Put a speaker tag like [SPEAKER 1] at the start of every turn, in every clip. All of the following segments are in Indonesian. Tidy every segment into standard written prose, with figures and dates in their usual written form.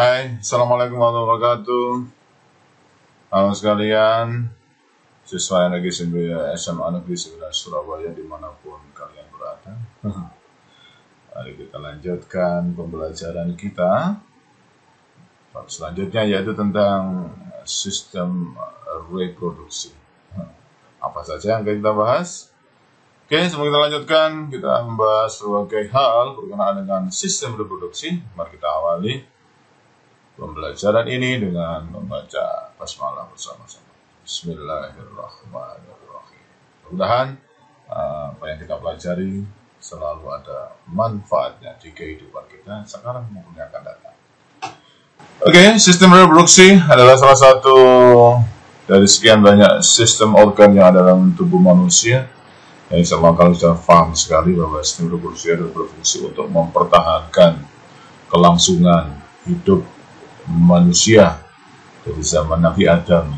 [SPEAKER 1] Hai, Assalamualaikum warahmatullahi wabarakatuh. Halo sekalian, siswa Negeri 9 SMA Negeri 9 Surabaya dimanapun kalian berada. Mari kita lanjutkan pembelajaran kita. Bab selanjutnya yaitu tentang sistem reproduksi. Apa saja yang akan kita bahas? Oke, sebelum kita lanjutkan, kita membahas berbagai hal berkenaan dengan sistem reproduksi. Mari kita awali pembelajaran ini dengan membaca basmalah bersama-sama. Bismillahirrahmanirrahim. Mudah-mudahan apa yang kita pelajari selalu ada manfaatnya di kehidupan kita sekarang maupun yang akan datang. Oke, sistem reproduksi adalah salah satu dari sekian banyak sistem organ yang ada dalam tubuh manusia. Yang semua kalian sudah paham sekali bahwa sistem reproduksi adalah berfungsi untuk mempertahankan kelangsungan hidup manusia dari zaman Nabi Adam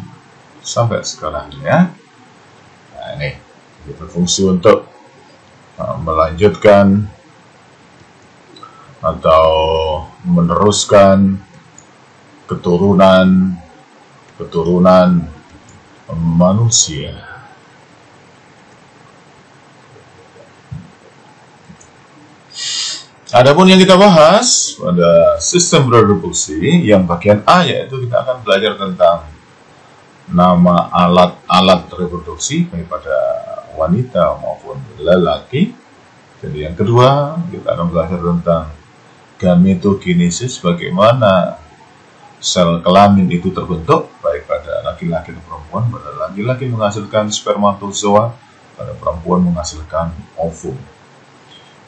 [SPEAKER 1] sampai sekarang ya. Nah, ini berfungsi untuk melanjutkan atau meneruskan keturunan manusia. Adapun yang kita bahas pada sistem reproduksi yang bagian A, yaitu kita akan belajar tentang nama alat-alat reproduksi baik pada wanita maupun lelaki. Jadi yang kedua kita akan belajar tentang gametogenesis, bagaimana sel kelamin itu terbentuk baik pada laki-laki dan perempuan. Pada laki-laki menghasilkan spermatozoa, pada perempuan menghasilkan ovum.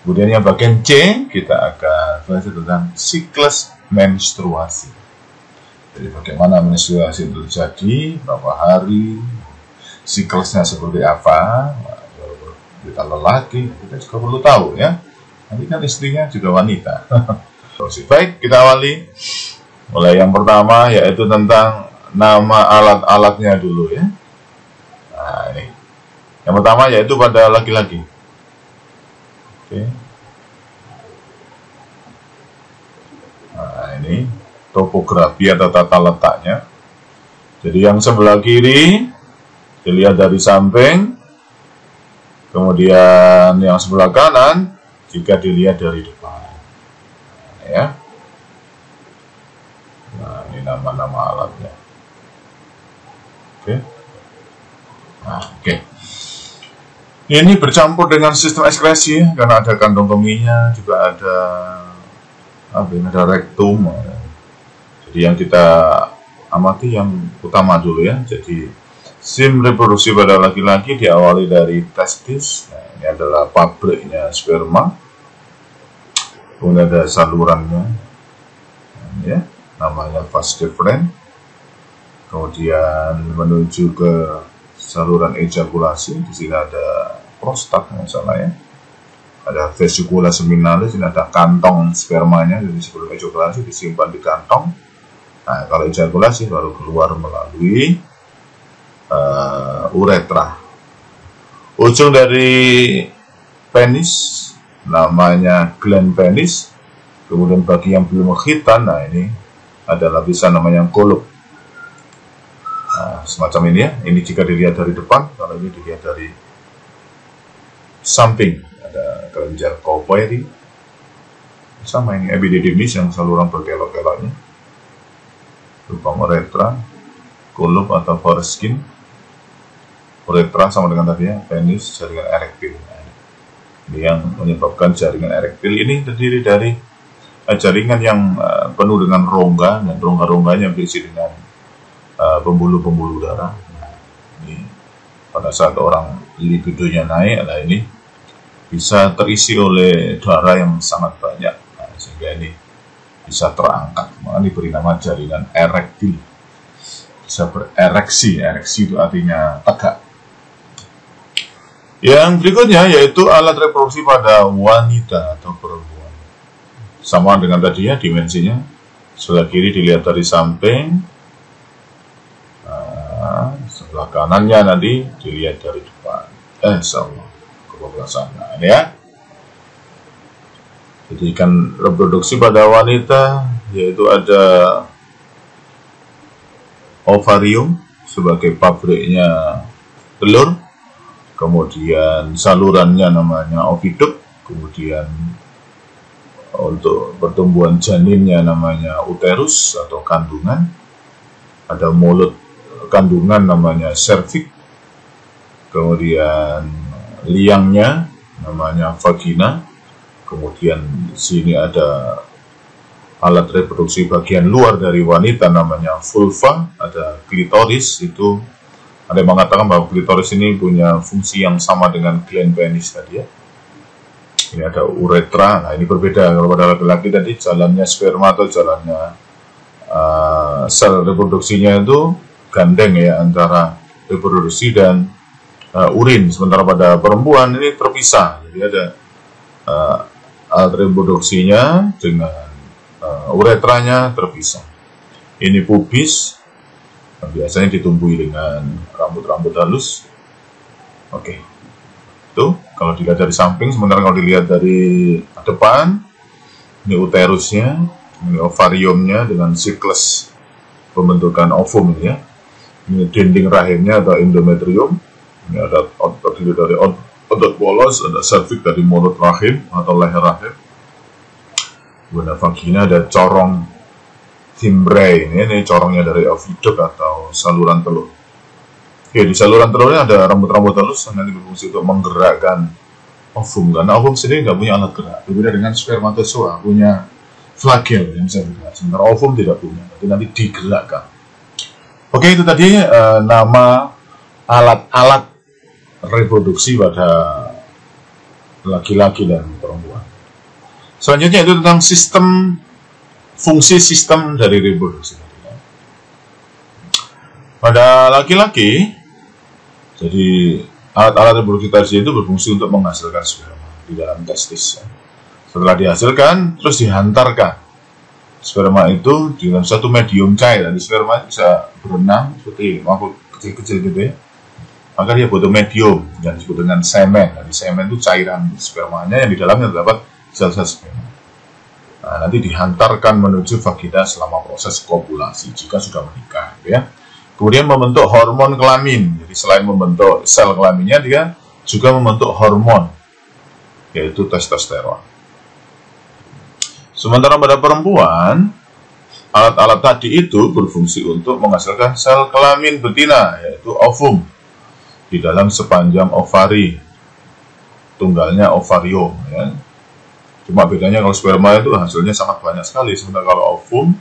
[SPEAKER 1] Kemudian yang bagian C, kita akan belajar tentang siklus menstruasi. Jadi bagaimana menstruasi itu terjadi, berapa hari, siklusnya seperti apa. Kita lelaki, kita juga perlu tahu ya. Nanti kan istrinya juga wanita. Baik, kita awali. Mulai yang pertama yaitu tentang nama alat-alatnya dulu ya. Nah ini. Yang pertama yaitu pada laki-laki. Oke. Nah ini topografi atau tata letaknya. Jadi yang sebelah kiri dilihat dari samping, kemudian yang sebelah kanan jika dilihat dari depan. Nah, ya. Nah ini nama-nama alatnya. Oke. Nah, oke. Ini bercampur dengan sistem ekskresi karena ada kantong kemihnya, juga ada rektum. Jadi yang kita amati yang utama dulu ya. Jadi sistem reproduksi pada laki-laki diawali dari testis. Nah, ini adalah pabriknya sperma. Kemudian ada salurannya, ya, namanya vas deferens. Kemudian menuju ke saluran ejakulasi. Di sini ada prostat, misalnya ya. Ada vesicula seminalis, ini ada kantong spermanya. Jadi sebelum ejakulasi disimpan di kantong. Nah, kalau ejakulasi baru keluar melalui uretra. Ujung dari penis namanya gland penis. Kemudian bagi yang belum khitan, nah ini ada lapisan namanya kolub. Nah, semacam ini ya. Ini jika dilihat dari depan, kalau ini dilihat dari samping, ada kelenjar Cowpery. Sama ini epididymis yang saluran berkelok-keloknya. Lubang uretra, kolub atau foreskin. Uretra sama dengan tadi ya, penis, jaringan erektil. Nah, ini yang menyebabkan jaringan erektil ini terdiri dari jaringan yang penuh dengan rongga, dan rongga-rongganya berisi dengan pembuluh-pembuluh darah. Nah, ini pada saat orang libidonya naik, nah ini bisa terisi oleh darah yang sangat banyak, nah, sehingga ini bisa terangkat. Maka diberi nama jaringan erektil. Bisa berereksi, ereksi itu artinya tegak. Yang berikutnya yaitu alat reproduksi pada wanita atau perempuan. Sama dengan tadi ya, dimensinya. Sebelah kiri dilihat dari samping. Nah, sebelah kanannya nanti dilihat dari depan. Sama ke sana. Ini ya. Jadi kan reproduksi pada wanita yaitu ada ovarium sebagai pabriknya telur, kemudian salurannya namanya oviduct, kemudian untuk pertumbuhan janinnya namanya uterus atau kandungan, ada mulut kandungan namanya cervix, kemudian liangnya namanya vagina, kemudian di sini ada alat reproduksi bagian luar dari wanita namanya vulva, ada klitoris. Itu ada yang mengatakan bahwa klitoris ini punya fungsi yang sama dengan gland penis tadi ya. Ini ada uretra. Nah, ini berbeda. Kalau pada laki-laki tadi jalannya sperma atau jalannya sel reproduksinya itu gandeng ya, antara reproduksi dan urin. Sementara pada perempuan ini terpisah. Jadi ada alat reproduksinya dengan uretranya terpisah. Ini pubis, biasanya ditumbuhi dengan rambut-rambut halus. Oke, itu kalau dilihat dari samping. Sementara kalau dilihat dari depan, ini uterusnya, ini ovariumnya dengan siklus pembentukan ovum ya. Ini dinding rahimnya atau endometrium. Ini ada terdiri dari otot polos, ada cervix dari mulut rahim atau leher rahim. Pada vagina ada corong fimbriae, ini corongnya dari oviduct atau saluran telur. Oke, di saluran telurnya ada rambut-rambut halus yang nanti berfungsi untuk menggerakkan ovum, karena ovum sendiri nggak punya alat gerak. Berbeda dengan spermatozoa, punya flagel yang bisa bergerak, sementara ovum tidak punya, tapi nanti digerakkan. Oke, itu tadi nama alat-alat reproduksi pada laki-laki dan perempuan. Selanjutnya itu tentang fungsi sistem dari reproduksi. Pada laki-laki, jadi alat-alat reproduksi tadi itu berfungsi untuk menghasilkan sperma di dalam testis. Setelah dihasilkan, terus dihantarkan sperma itu di dalam satu medium cair. Dan sperma bisa berenang seperti mangkuk kecil-kecil gitu ya. Maka dia butuh medium yang disebut dengan semen. Jadi semen itu cairan spermanya yang di dalamnya terdapat sel-sel sperma. Nah, nanti dihantarkan menuju vagina selama proses kopulasi jika sudah menikah, ya. Kemudian membentuk hormon kelamin. Jadi selain membentuk sel kelaminnya, dia juga membentuk hormon, yaitu testosteron. Sementara pada perempuan, alat-alat tadi itu berfungsi untuk menghasilkan sel kelamin betina, yaitu ovum, di dalam sepanjang ovari, tunggalnya ovarium, ya. Cuma bedanya kalau sperma itu hasilnya sangat banyak sekali, sementara kalau ovum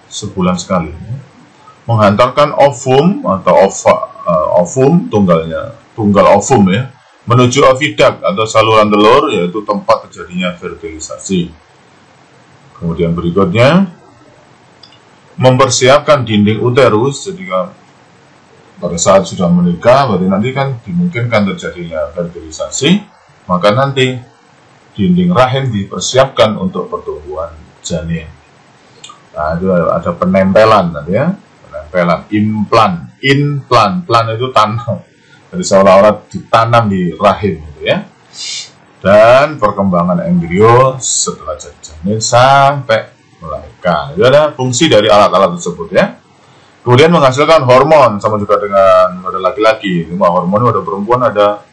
[SPEAKER 1] sebulan sekali. Menghantarkan ovum atau ovum, tunggal ovum ya, menuju oviduct atau saluran telur, yaitu tempat terjadinya fertilisasi. Kemudian berikutnya mempersiapkan dinding uterus. Jadi pada saat sudah menikah, berarti nanti kan dimungkinkan terjadinya fertilisasi, maka nanti dinding rahim dipersiapkan untuk pertumbuhan janin. Nah, itu ada penempelan tadi ya, penempelan, implan itu tanam, jadi seolah-olah ditanam di rahim gitu ya. Dan perkembangan embrio setelah jadi janin sampai melahirkan. Itu ada fungsi dari alat-alat tersebut ya. Kemudian menghasilkan hormon, sama juga dengan pada laki-laki. Cuma hormon pada perempuan ada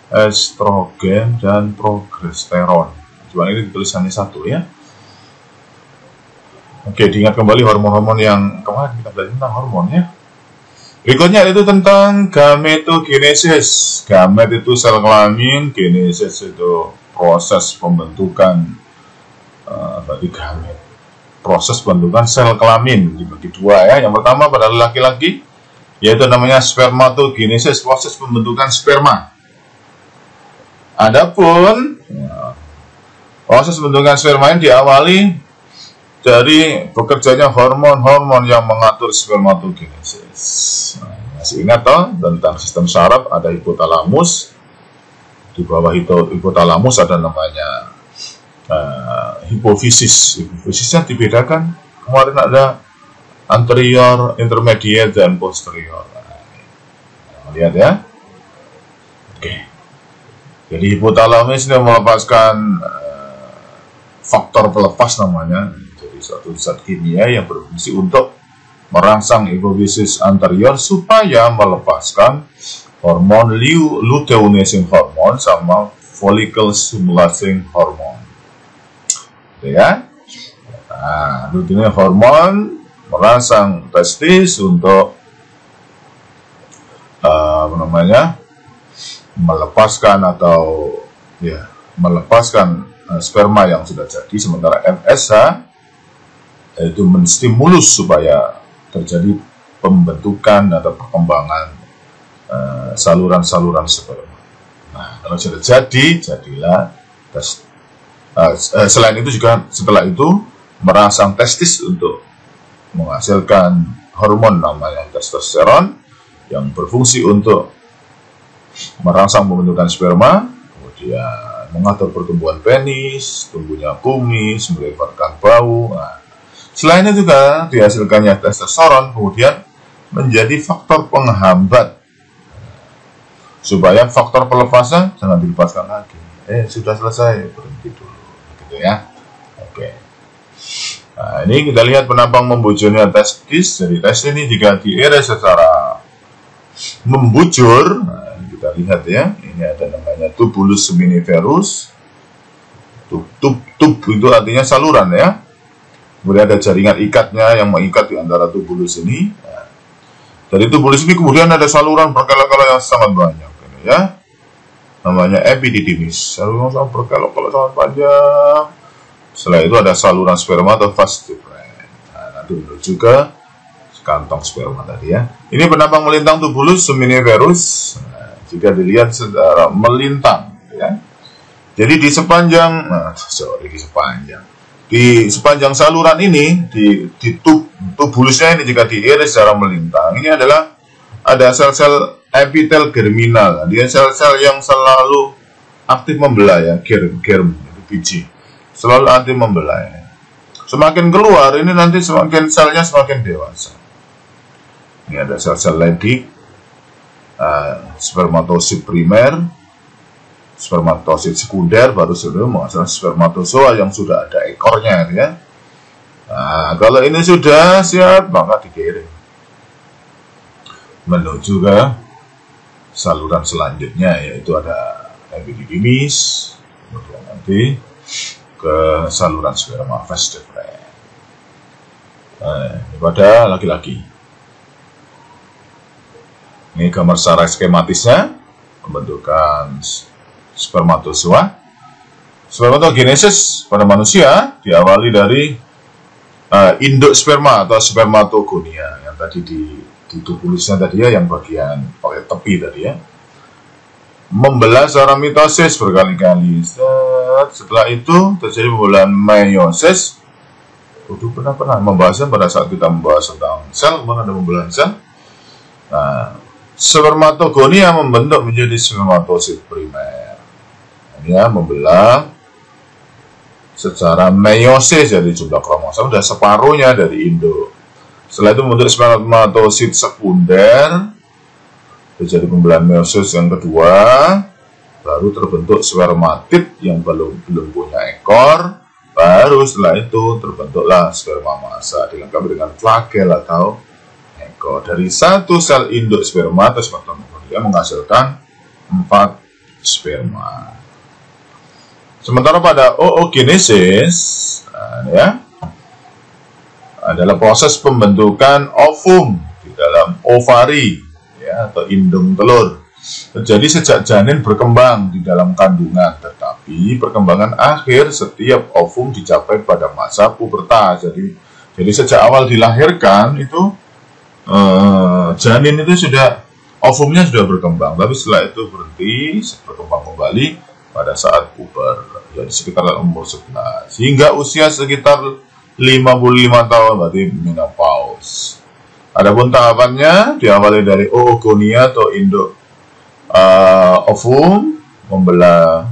[SPEAKER 1] estrogen dan progesteron. Cuma ini ditulis hanya satu ya. Oke, diingat kembali hormon-hormon yang kemarin kita belajar tentang hormon ya. Berikutnya itu tentang gametogenesis. Gamet itu sel kelamin, genesis itu proses pembentukan berarti gamet. Proses pembentukan sel kelamin dibagi dua ya. Yang pertama pada laki-laki, yaitu namanya spermatogenesis, proses pembentukan sperma. Adapun proses pembentukan sperma ini diawali dari bekerjanya hormon-hormon yang mengatur spermatogenesis. Masih ingat toh tentang sistem saraf, ada hipotalamus. Di bawah hipotalamus ada namanya hipofisis. Hipofisisnya dibedakan. Kemarin ada anterior, intermediate, dan posterior. Lihat ya. Oke. Jadi hipotalamus ini melepaskan faktor pelepas namanya. Jadi menjadi suatu zat kimia yang berfungsi untuk merangsang hipofisis anterior supaya melepaskan hormon luteinizing hormone sama follicle stimulating hormone. Ya. Nah, luteinizing hormone merangsang testis untuk melepaskan atau melepaskan sperma yang sudah jadi, sementara MSH yaitu menstimulus supaya terjadi pembentukan atau perkembangan saluran-saluran sperma. Nah, kalau sudah jadi, jadilah selain itu juga setelah itu merangsang testis untuk menghasilkan hormon namanya testosteron yang berfungsi untuk merangsang pembentukan sperma, kemudian mengatur pertumbuhan penis, tumbuhnya kumis, melebarkan bau. Nah, selain itu juga dihasilkannya testosteron kemudian menjadi faktor penghambat supaya faktor pelepasnya jangan dilepaskan lagi. Sudah selesai, berhenti dulu, gitu ya. Oke. Nah, ini kita lihat penampang membujurnya testis. Jadi testis ini jika diiris secara membujur, nah, kita lihat ya, ini ada namanya tubulus seminiferus. Tub itu artinya saluran ya. Kemudian ada jaringan ikatnya yang mengikat di antara tubulus ini. Nah, dari tubulus ini kemudian ada saluran berkelok-kelok yang sangat banyak, ini ya. Namanya epididymis, saluran yang berkelok-kelok sangat panjang. Setelah itu ada saluran sperma atau vas deferens. Nah, nanti menuju ke kantong sperma tadi ya. Ini penampang melintang tubulus seminiferus. Nah, jika dilihat secara melintang, ya. Jadi di sepanjang, di sepanjang saluran ini, di tubulusnya ini jika diiris secara melintang, ini adalah ada sel-sel epitel germinal. Dia sel-sel yang selalu aktif membelah ya, germ itu biji. Selalu aktif membelah ya. Semakin keluar ini nanti semakin selnya semakin dewasa. Ini ada sel-sel Leydig, spermatosit primer, spermatosit sekunder, baru sudah menghasilkan spermatozoa yang sudah ada ekornya ya. Nah, kalau ini sudah siap maka dikirim menuju ke saluran selanjutnya, yaitu ada epididymis, kemudian nanti ke saluran sperma vas deferens. Ini pada laki-laki. Ini gambar secara skematisnya pembentukan spermatozoa. Spermatogenesis pada manusia diawali dari induk sperma atau spermatogonia yang tadi di tubulusnya tadi ya, yang bagian pakai tepi tadi ya. Membelah secara mitosis berkali-kali. Setelah itu terjadi pembelahan meiosis. Dulu pernah membahasnya pada saat kita membahas tentang sel, mana ada pembelahan sel. Nah, spermatogonia membentuk menjadi spermatosit primer. Ini ya, membelah secara meiosis, jadi jumlah kromosom sudah separuhnya dari induk. Setelah itu membentuk spermatosit sekunder, terjadi pembelahan meiosis yang kedua, baru terbentuk spermatid yang belum punya ekor, baru setelah itu terbentuklah sperma massa dilengkapi dengan flagel atau ekor. Dari satu sel induk sperma atau spermatogonia menghasilkan 4 sperma. Sementara pada oogenesis, ya, adalah proses pembentukan ovum di dalam ovari ya, atau indung telur. Terjadi sejak janin berkembang di dalam kandungan, tetapi perkembangan akhir setiap ovum dicapai pada masa pubertas. Jadi sejak awal dilahirkan itu janin itu sudah, ovumnya sudah berkembang, tapi setelah itu berhenti berkembang kembali pada saat puber, jadi sekitar umur 11 hingga usia sekitar 55 tahun, berarti menopause. Adapun tahapannya diawali dari oogonia atau induk ovum, membelah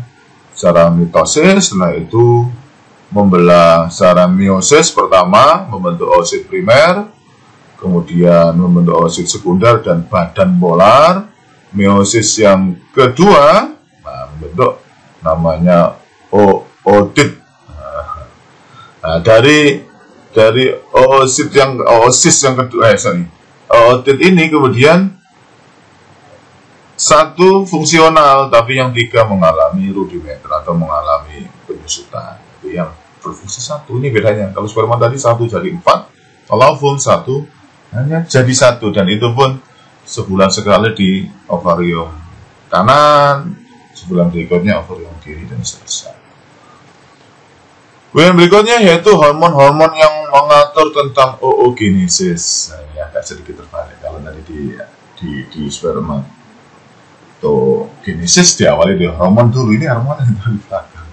[SPEAKER 1] secara mitosis, setelah itu membelah secara meiosis, pertama membentuk oosit primer, kemudian membentuk oosit sekunder dan badan polar. Meiosis yang kedua membentuk namanya ootit. Nah, dari dari oosis yang kedua, ootit ini kemudian satu fungsional, tapi yang 3 mengalami rudimenter atau mengalami penyusutan. Jadi yang berfungsi 1 ini bedanya. Kalau sperma tadi 1 jadi 4, kalau ovum 1 hanya jadi 1, dan itu pun sebulan sekali di ovarium kanan, sebulan berikutnya ovarium kiri, dan seterusnya. Kemudian berikutnya yaitu hormon-hormon yang mengatur tentang oogenesis. Nah, ini agak sedikit terbalik kalau tadi di sperma. Genesis diawali dari hormon dulu, ini hormon yang dari belakang.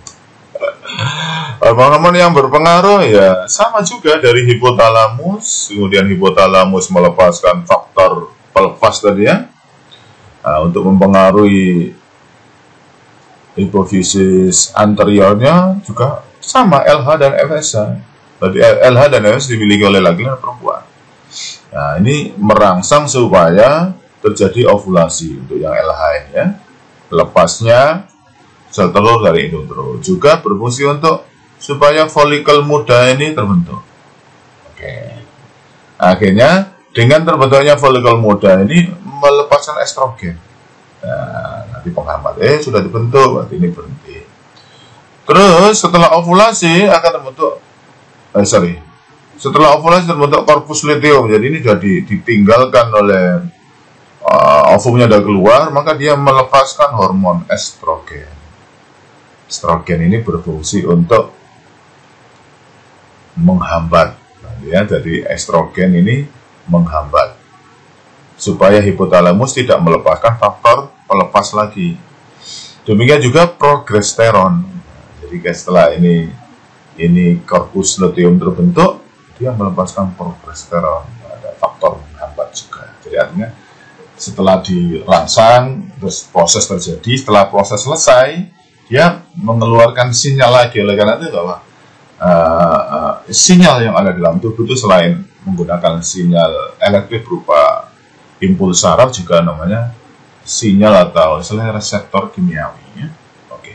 [SPEAKER 1] Hormon-hormon yang berpengaruh ya sama juga dari hipotalamus, kemudian hipotalamus melepaskan faktor pelepas tadi ya, untuk mempengaruhi hipofisis anteriornya juga sama LH dan FSH. Berarti LH dan FSH dimiliki oleh laki-laki dan perempuan. Nah, ini merangsang supaya terjadi ovulasi untuk yang LH ini ya. Lepasnya sel telur dari indung telur juga berfungsi untuk supaya folikel muda ini terbentuk. Oke. Akhirnya dengan terbentuknya folikel muda ini melepaskan estrogen. Nah, nanti penghambat sudah dibentuk, berarti ini berhenti. Terus setelah ovulasi akan terbentuk setelah ovulasi terbentuk korpus luteum. Jadi ini sudah ditinggalkan oleh ovumnya sudah keluar, maka dia melepaskan hormon estrogen. Estrogen ini berfungsi untuk menghambat, ya, jadi estrogen ini menghambat supaya hipotalamus tidak melepaskan faktor pelepas lagi. Demikian juga progesteron. Jadi setelah ini korpus luteum terbentuk, dia melepaskan progesteron, ada faktor menghambat juga. Jadi artinya setelah dirangsang, terus proses terjadi, setelah proses selesai, dia mengeluarkan sinyal lagi. Oleh karena itu bahwa sinyal yang ada di dalam tubuh itu selain menggunakan sinyal elektrik berupa impuls saraf, juga namanya sinyal atau istilahnya reseptor kimiawi ya. Oke.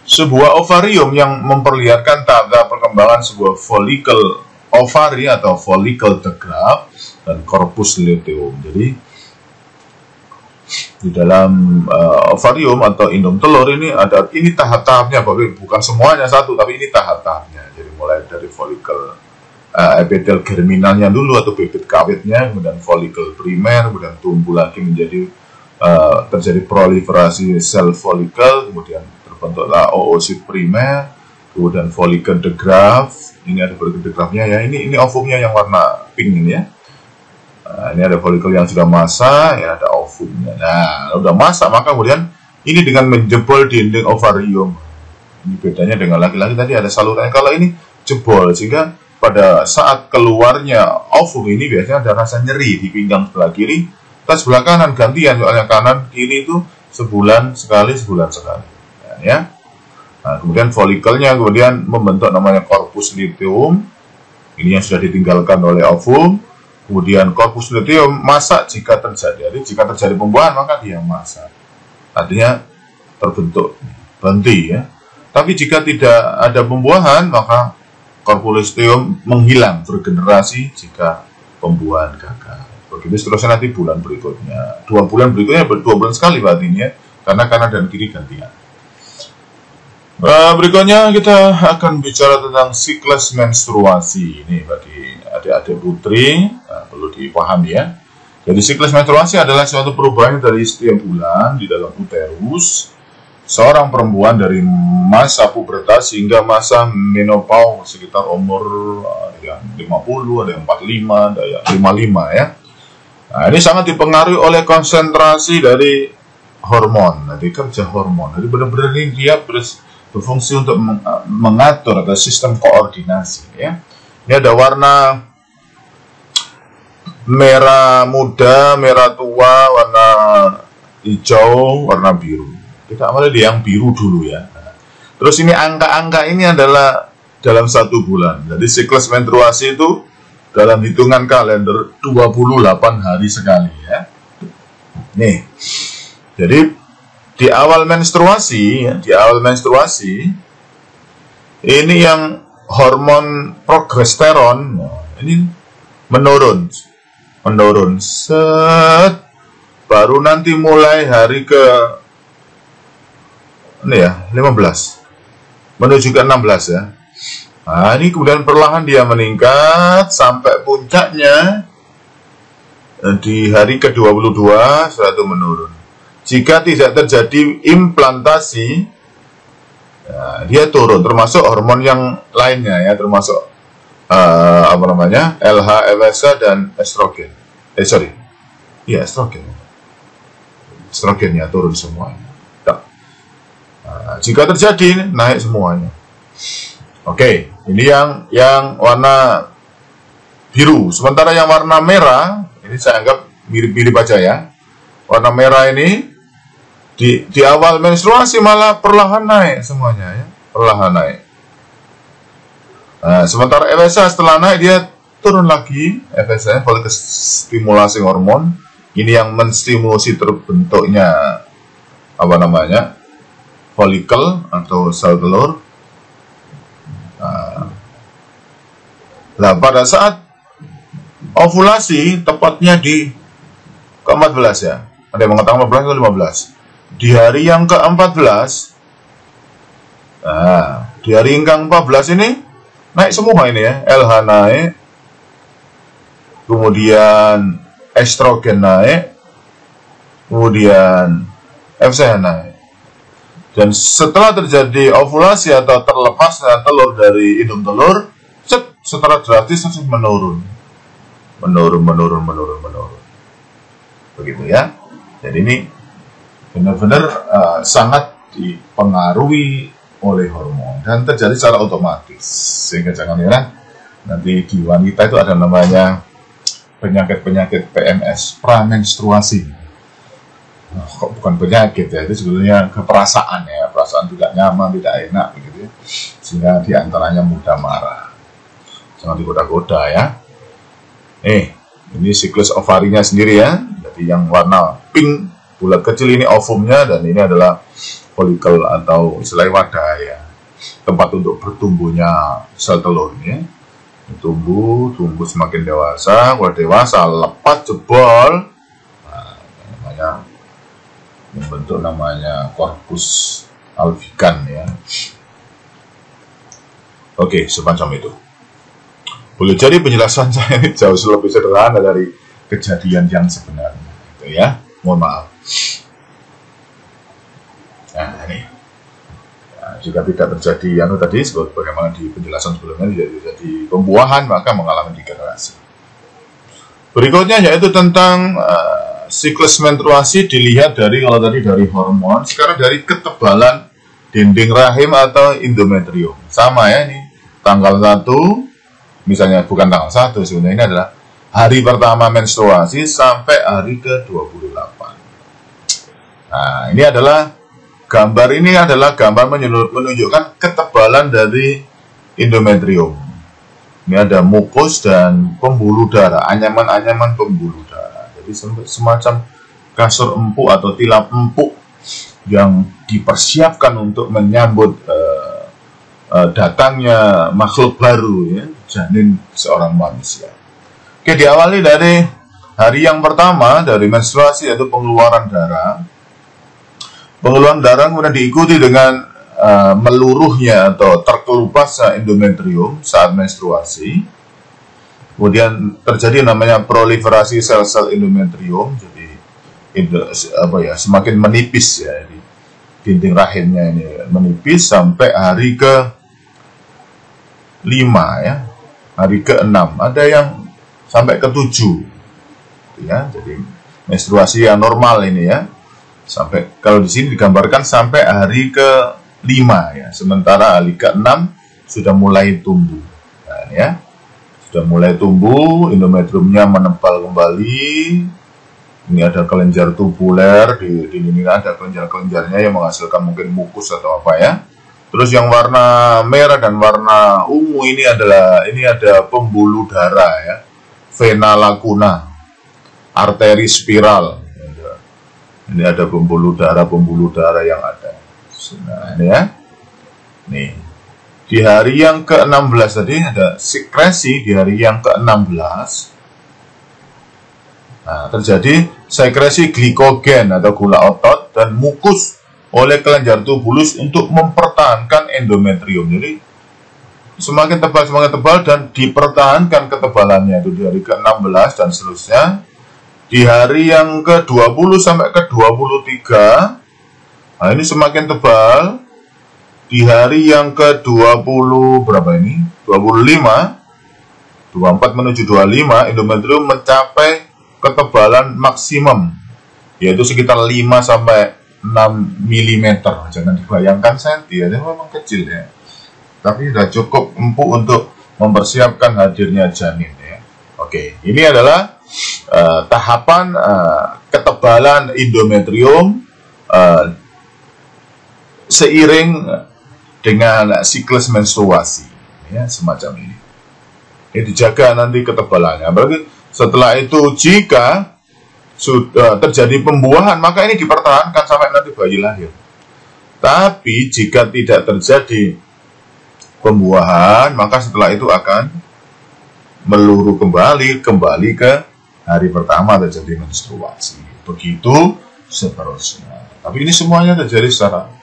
[SPEAKER 1] Sebuah ovarium yang memperlihatkan tanda perkembangan sebuah folikel ovari atau folikel the graft dan korpus luteum. Jadi di dalam ovarium atau indung telur ini tahap-tahapnya, bukan semuanya satu, tapi ini tahap-tahapnya. Jadi mulai dari folikel epithel germinalnya dulu atau bibit kawitnya, kemudian folikel primer, kemudian tumbuh lagi menjadi terjadi proliferasi sel folikel, kemudian terbentuklah oosit primer, kemudian folikel the graft. Ini ada folikel the graftnya ya. Ini ovumnya yang warna pink ini ya. Nah, ini ada folikel yang sudah masak, ya ada ovumnya. Nah, udah masak, maka kemudian ini dengan menjebol dinding ovarium. Ini bedanya dengan laki-laki tadi ada salurannya. Kalau ini jebol, sehingga pada saat keluarnya ovum ini biasanya ada rasa nyeri di pinggang sebelah kiri, tas sebelah kanan gantian, soalnya kanan kiri itu sebulan sekali. Ya. Nah, kemudian folikelnya kemudian membentuk namanya korpus luteum. Ini yang sudah ditinggalkan oleh ovum. Kemudian korpus luteum masak jika terjadi. Jadi jika terjadi pembuahan maka dia masak. Artinya terbentuk, berhenti ya. Tapi jika tidak ada pembuahan maka korpus luteum menghilang, bergenerasi jika pembuahan gagal. Begitu seterusnya nanti bulan berikutnya. 2 bulan berikutnya 2 bulan sekali berarti ini ya. Karena kanan dan kiri gantian. Berikutnya kita akan bicara tentang siklus menstruasi. Ini bagi adik-adik putri perlu dipahami ya. Jadi siklus menstruasi adalah suatu perubahan dari setiap bulan di dalam uterus seorang perempuan dari masa pubertas hingga masa menopause sekitar umur yang 50, ada yang 45, ada yang 55 ya. Nah, ini sangat dipengaruhi oleh konsentrasi dari hormon. Jadi kerja hormon. Jadi benar-benar ini dia berfungsi untuk mengatur atau sistem koordinasi ya. Ini ada warna merah muda, merah tua, warna hijau, warna biru. Kita awalnya di yang biru dulu ya. Terus ini angka-angka ini adalah dalam 1 bulan. Jadi siklus menstruasi itu dalam hitungan kalender 28 hari sekali ya. Nih. Jadi di awal menstruasi ini yang hormon progesteron ini menurun, set, baru nanti mulai hari ke ini ya 15 menuju ke 16 ya. Nah, ini kemudian perlahan dia meningkat sampai puncaknya di hari ke-22 setelah itu menurun. Jika tidak terjadi implantasi, ya, dia turun, termasuk hormon yang lainnya ya, termasuk apa namanya, LH, FSH dan estrogen. Iya estrogen. Estrogennya turun semuanya. Nah, jika terjadi naik semuanya. Oke, ini yang warna biru. Sementara yang warna merah, ini saya anggap mirip-mirip aja ya. Warna merah ini di awal menstruasi malah perlahan naik semuanya ya, perlahan naik. Nah, sementara FSH setelah naik dia turun lagi. FSH follicle stimulating hormone, ini yang menstimulasi terbentuknya apa namanya, folikel atau sel telur. Nah, pada saat ovulasi tepatnya di ke-14 ya. Ada yang mengatakan 14 atau 15. Di hari yang ke-14, nah, di hari yang ke-14 ini naik semua ini ya. LH naik, kemudian estrogen naik, kemudian FSH naik. Dan setelah terjadi ovulasi atau terlepasnya telur dari indung telur, secara drastis langsung menurun. Begitu ya. Jadi ini benar-benar sangat dipengaruhi oleh hormon dan terjadi secara otomatis. Sehingga jangan heran nanti di wanita itu ada namanya penyakit-penyakit PMS, pramenstruasi. Kok bukan penyakit ya, itu sebetulnya keperasaan ya, perasaan tidak nyaman, tidak enak begitu ya. Sehingga diantaranya mudah marah. Jangan digoda-goda ya. Ini siklus ovarinya sendiri ya. Jadi yang warna pink bulat kecil ini ovumnya, dan ini adalah folikel atau istilahnya wadah ya, tempat untuk bertumbuhnya sel telur ya. Tumbuh semakin dewasa, kalau dewasa lepas jebol, nah, namanya membentuk namanya korpus albikan ya. Oke, semacam itu. Boleh jadi penjelasan saya ini jauh lebih sederhana dari kejadian yang sebenarnya, gitu ya. Mohon maaf. Nah, ini jika tidak terjadi tadi sebagaimana di penjelasan sebelumnya, tidak terjadi pembuahan, maka mengalami degenerasi. Berikutnya yaitu tentang siklus menstruasi dilihat dari, kalau tadi dari hormon, sekarang dari ketebalan dinding rahim atau endometrium. Sama ya, ini tanggal 1, misalnya bukan tanggal 1 sebenarnya, ini adalah hari pertama menstruasi sampai hari ke-28. Nah, ini adalah gambar menunjukkan ketebalan dari endometrium. Ini ada mukus dan pembuluh darah, anyaman-anyaman pembuluh darah. Jadi semacam kasur empuk atau tilap empuk yang dipersiapkan untuk menyambut datangnya makhluk baru ya, janin seorang manusia. Oke, diawali dari hari yang pertama dari menstruasi, yaitu pengeluaran darah. Pengeluaran darah kemudian diikuti dengan meluruhnya atau terkelupasnya endometrium saat menstruasi. Kemudian terjadi namanya proliferasi sel-sel endometrium, jadi semakin menipis ya, di dinding rahimnya ini menipis sampai hari ke-5 ya, hari ke-6, ada yang sampai ke-7 ya. Jadi menstruasi yang normal ini ya, sampai, kalau di sini digambarkan sampai hari ke-5 ya, sementara hari ke-6 sudah mulai tumbuh. Nah, ya, sudah mulai tumbuh, endometriumnya menempel kembali. Ini ada kelenjar tubuler, di sini ada kelenjar-kelenjarnya yang menghasilkan mungkin mukus atau apa ya. Terus yang warna merah dan warna ungu ini ada pembuluh darah ya, vena lacuna, arteri spiral. Ini ada pembuluh darah yang ada. Nah, ini ya. Nih. di hari yang ke-16 tadi ada sekresi di hari yang ke-16. Nah, terjadi sekresi glikogen atau gula otot dan mukus oleh kelenjar tubulus untuk mempertahankan endometrium. Jadi semakin tebal dan dipertahankan ketebalannya itu di hari ke-16 dan seterusnya. Di hari yang ke-20 sampai ke-23, nah ini semakin tebal. Di hari yang ke-20 berapa ini? 25, 24 menuju 25, endometrium mencapai ketebalan maksimum, yaitu sekitar 5 sampai 6 mm. Jangan dibayangkan senti, ya, memang kecil ya. Tapi sudah cukup empuk untuk mempersiapkan hadirnya janin ya. Oke, ini adalah tahapan ketebalan endometrium seiring dengan siklus menstruasi ya, semacam ini. Ini dijaga nanti ketebalannya. Berarti setelah itu jika sudah terjadi pembuahan, maka ini dipertahankan sampai nanti bayi lahir. Tapi jika tidak terjadi pembuahan, maka setelah itu akan meluru kembali ke hari pertama terjadi menstruasi. Begitu seterusnya. Tapi ini semuanya terjadi secara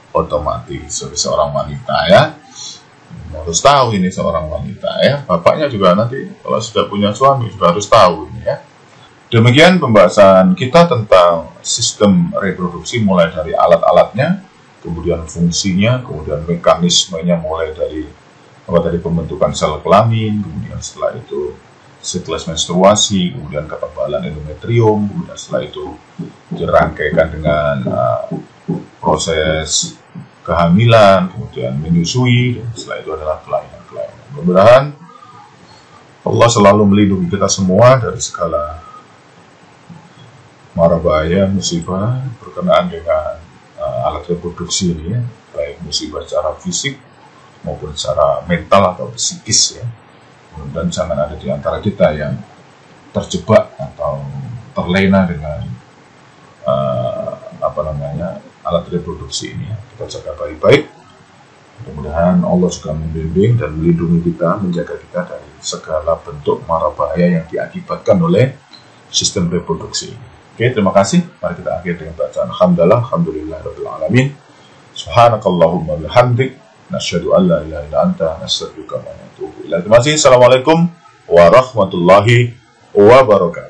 [SPEAKER 1] otomatis sebagai seorang wanita ya. Harus tahu ini seorang wanita ya. Bapaknya juga nanti kalau sudah punya suami juga harus tahu ini ya. Demikian pembahasan kita tentang sistem reproduksi, mulai dari alat-alatnya, kemudian fungsinya, kemudian mekanismenya, mulai dari pembentukan sel kelamin, kemudian setelah itu siklus menstruasi, kemudian ketebalan endometrium, kemudian setelah itu dirangkaikan dengan proses kehamilan, kemudian menyusui, dan setelah itu adalah kelainan-kelainan. Mudah-mudahan Allah selalu melindungi kita semua dari segala mara bahaya, musibah berkenaan dengan alat reproduksi ini ya, baik musibah secara fisik maupun secara mental atau psikis ya. Dan jangan ada di antara kita yang terjebak atau terlena dengan alat reproduksi ini. Kita jaga baik-baik. Mudah-mudahan Allah juga membimbing dan melindungi kita, menjaga kita dari segala bentuk mara bahaya yang diakibatkan oleh sistem reproduksi ini. Oke, terima kasih. Mari kita akhiri dengan bacaan alhamdulillah alamin. Subhanakallahumma bihamdik, nasyhadu an la ilaha illa anta, nastaghfiruka wa natubu ilaik. Terima kasih. Assalamualaikum warahmatullahi wabarakatuh.